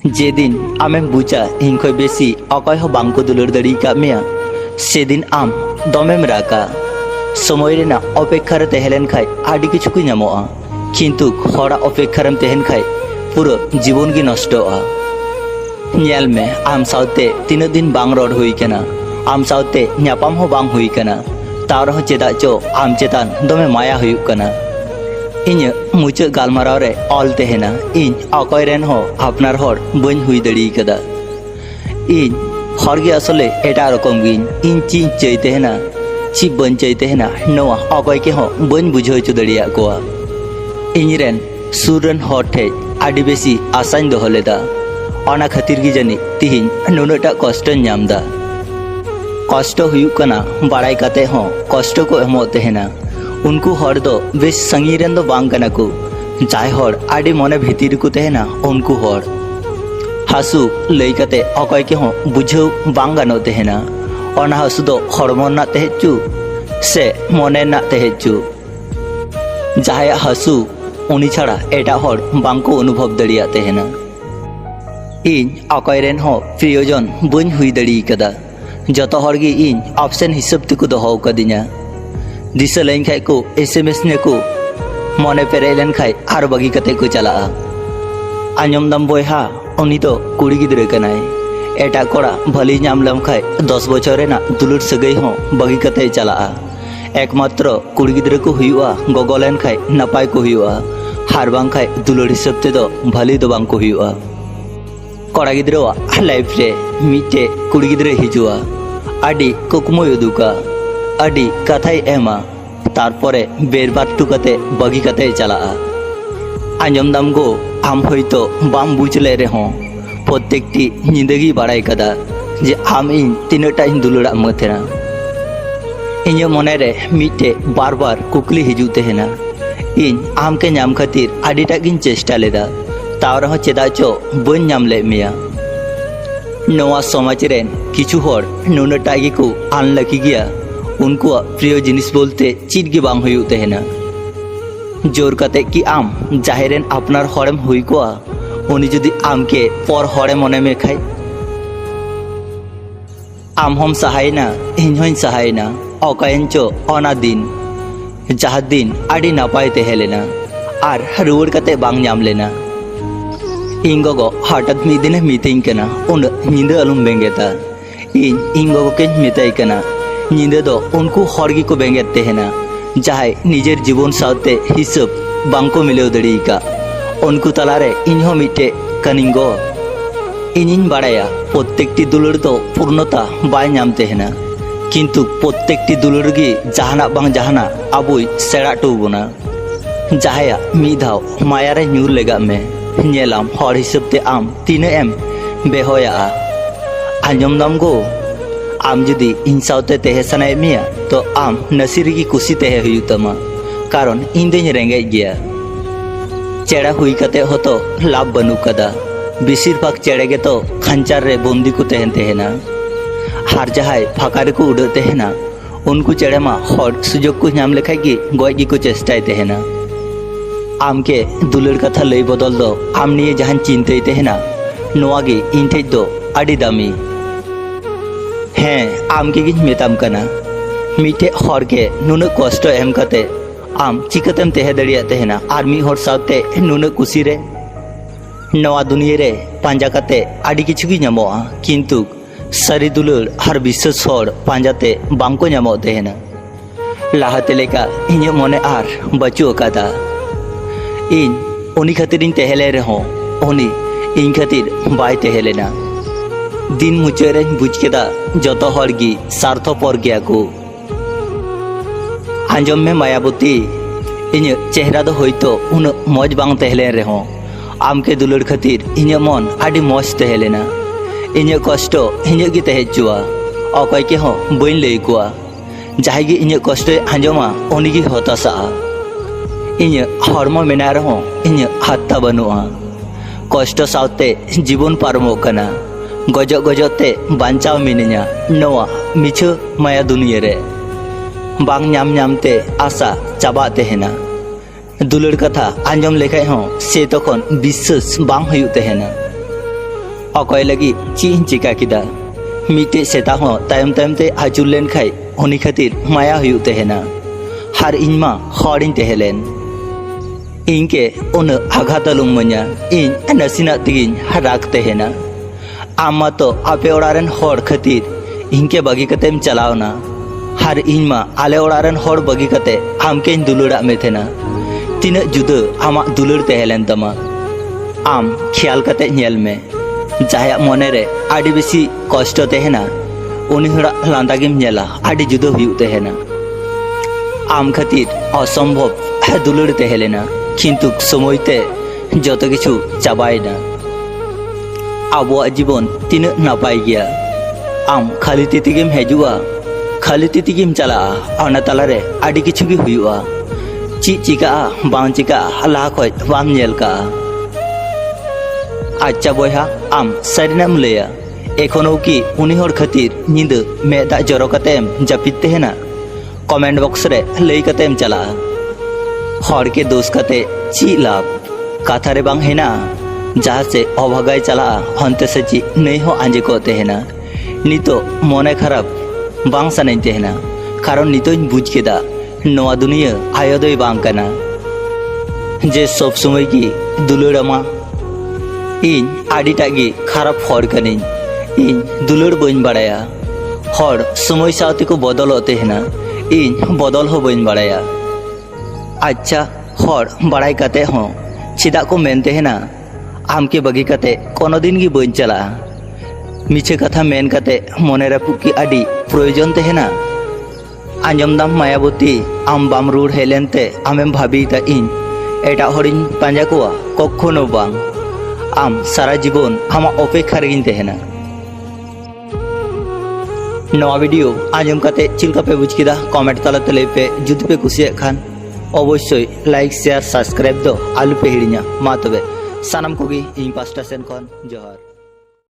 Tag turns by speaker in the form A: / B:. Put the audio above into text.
A: जेदिन आमें बुझा इन खय बेसी अकय हो बांको दुलर दड़ी का मेया सेदिन आम दमेम रागा समय रेना अपेक्षार तहेलेन खाय आदि किछु को नामोआ किन्तु हरा अपेक्षारम तहेन खाय पुरो जीवन गी नष्टोआ नेल में आम साउते तीन दिन बांग रोड हुई कना आम साउते न्यापाम हो बांग हुई कना तार हो चेदा चो आम चेतान दमे माया हुई कना इन मुझे गालमाराव रे ऑल तेहेना इन अकय रेन हो आपनार हर बन हुई दड़ी कदा इन हर गे असले एटा रकम गिन इन ची चई तेहेना ची बन चई तेहेना नवा अकय के हो बन बुझो चो दड़िया कोआ इन रेन सुरन हर ठे आदि बेसी आसाइन दोहो लेदा ओना खातिर गी जानी तिहिन नुनटा कष्ट नामदा कष्ट हुयुक कना बाड़ाई काते हो कष्ट को एमो तेहेना उनको हर दो बेस संगी रेन दो बांग कना को जाय हर आदि मने भीतिर को तेहेना उनको हर हासु लई काते अकय के हो बुझो बांग गानो तेहेना ओना हासु दो हरमोन ना तेहेचु से मने ना तेहेचु जाय हासु उनी छाड़ा एटा हर बांग को अनुभव दड़िया तेहेना इन अकय रेन हो प्रियजन बन हुई दड़ी कदा जतो हर गी इन ऑप्शन हिसाब तक दोहो कदिना दिशा लाइन खाय को एसएमएस ने को मने पेरे लेन खाय आर बगी कते को चला आंजम दम बयहा उनी तो कुड़ी गिद्रे कनाय एटा कोड़ा भली नाम लम खाय 10 बछर रेना दुलुर सगई हो बगी कते चला एकमात्र कुड़ी गिद्रे को हुआ गोगो लेन खाय नपाय को हुआ हार बांग खाय दुलुर हिसाब ते दो भली दो बांग को हुआ कोड़ा गिद्रेवा लाइफ रे मिटे कुड़ी गिद्रे हिजुआ आदि कुकमो युदुका आदि कथाई एमा तारपरे बेरबाद टुकाते बगी कते चला आंजम दाम गो आम हयतो बाम बुझले रे हो प्रत्येकटी निंदगी बाड़ाई कदा जे आम इन तीनटा इन दुलुड़ा मथेना इन मने रे मिटे बार बार कुकली हिजु तेहेना इन आम के नाम खातिर आडिटा गिन चेष्टा लेदा तावर हो चेदा चो बन नाम ले मिया नवा समाज रेन किछु हर नुनटा गी को आनलाकी गिया उनको प्रिय जिनिस बोलते चीज गे बांग हुई तेहेना जोर कते कि आम जाहेरेन आपनार हरेम हुई कोआ उनी जदि आम के पर हरे मने में खाय आम हम सहायना इन होइन सहायना अकायन चो ओना दिन जहा दिन आडी नापाय तेहेलेना आर रुवर कते बांग नाम लेना इन गोगो हठात मी दिने मीटिंग कना उन निंदा अलुम बेंगेता इन गोगो के मिताई कना निंदे दो उनको हरगी को बेंगे तेहेना जहाय निजेर जीवन साथे हिसाब बांको मिलेव दड़ी का उनको तलारे इनहो मिटे कनिंगो इनिन बाड़ाया प्रत्येकटी दुलुर दो पूर्णता बाय नाम तेहेना किंतु प्रत्येकटी दुलुर गी जहाना बांग जहाना आबुई सेड़ा टुबोना जहाया मी धाव मायारे न्यूर लेगा में नेलाम हर हिसाब ते आम तीन एम बेहोया आंजम दाम गो आम जुदी इन साउते तेहे सनाय मिया तो आम नसीरी की कुशी तेहे हुई तमा कारण इन दिन रेंगे गया चेड़ा हुई कते हो तो लाभ बनू कदा बेसिर भाग चेड़े के तो खंचार रे बंदी को तेहन तेहेना हार जहाय फाकार को उड़ तेहेना उनको चेड़े मा हर सुजोग को नाम लेखाय की गय की को चेष्टाय तेहेना आम के दुलर कथा लई बदल दो आम निये जहान चिंताय तेहेना नोआ गी इन ठेज दो आडी दामी हैं आम के गिन मेताम कना मिटे हर के नुन कष्ट एम कते आम चिकतेम तेहे दड़िया तेहेना आर मी हर साथे नुन कुसी रे नवा दुनिया रे पांजा कते आडी किछु गी नामोआ किंतु सारी दुलुर हर विश्वास हर पांजाते बांको नामो तेहेना लाहाते लेका इन मने आर बचु अकादा इन उनी खातिर इन तेहेले रे हो उनी इन खातिर बाय तेहेलेना दिन मुचारे बुझ केदा जतो हर गी स्वार्थपर गया को आंजम में मायावती इन चेहरा दो होइतो उन मौज बांग तेहले रे हो आम के दुलुर खातिर इन मन आडी मौज तेहलेना इन कष्ट इन गी तेहेचुआ अकय के हो बइन लई कोआ जाय गी इन कष्ट आंजमा उनी गी हताशा इन हरमो मेना रे हो इन हत्ता बनुआ कष्ट साउते जीवन पारमो कना गजो गजोते बांचाव मिनिया नवा मिछ माया दुनिया रे बांग नाम नामते आशा चाबा तेहेना दुलर कथा आंजम लेखाय हो से तखन विश्वास बांग हुयु तेहेना अकय लगी ची चिका किदा मिटे सेता हो तायम तायम ते आचुर लेन खाय उनी खातिर माया हुयु तेहेना हार इन मा हॉरिन तेहेलेन इनके उन आघात लुममन्या इन नसीना तिगिन राग तेहेना आमा तो आपे ओड़ारेन हॉर खातिर इनके बगी कतेम चलावना हार इन मा आले ओड़ारेन हॉर बगी कते आमके दुलुड़ा में थेना तीना जुदा आमा दुलुड़ तेहेलेन तमा आम ख्याल कते नेल में जहाया मने रे आडी बेसी कष्ट तेहेना उनी हड़ा लांदागिम नेला आडी जुदा हुयु तेहेना आम खातिर असम्भव दुलुड़ तेहेलेना किन्तु समयते जत किछु चाबायना आबोआ जीवन तीना नापाय गया आम खाली तितिगिम हेजुआ खाली तितिगिम चला अना तालारे आडी किछु गी हुयुआ ची चिका बांग चिका लाहा खय बाम नेल का अच्छा बयहा आम सारिनाम लैया एखोनो कि उनी हर खातिर निंद मेदा जरो कतेम जापिद तेहेना कमेंट बॉक्स रे लई कतेम चला हर के दोष कते ची लाभ कथा रे बांग हेना जहाँ से अभागाय चला हंते से ची नहीं हो आंजे को तेहेना नितो मने खराब बांग सानै तेहेना कारण नितोኝ बुझ केदा नोआ दुनिया आयोदय बांग कना जे सब समय की दुलुड़मा इन आडिटागी खराब हर कनिन इन दुलुड़ बइन बाड़ाया हर समय साथी को बदल तेहेना इन बदल हो बइन बाड़ाया अच्छा हर बड़ाई कते हो चिदा को मेन तेहेना आमके बगी कते कोनो दिन गी बइन चला मिछे कथा मेन कते मने रापुकी आडी प्रयोजन तेहेना आंजम दाम मायावती आम बाम रूड़ हेलेनते आमेम भाबीता इन एटा हरिन पांजा कोआ कखनो बांग आम सारा जीवन आमा अपेक्षा रेगिन तेहेना नवा वीडियो आंजम कते चिलका पे बुझ किदा कमेंट तालाते लई पे जुदि पे कुसिया खान अवश्य लाइक शेयर सब्सक्राइब दो आलू पे हिड़िया मा तबे सानाम कोगी इन पास्टा सेन खन जोहार।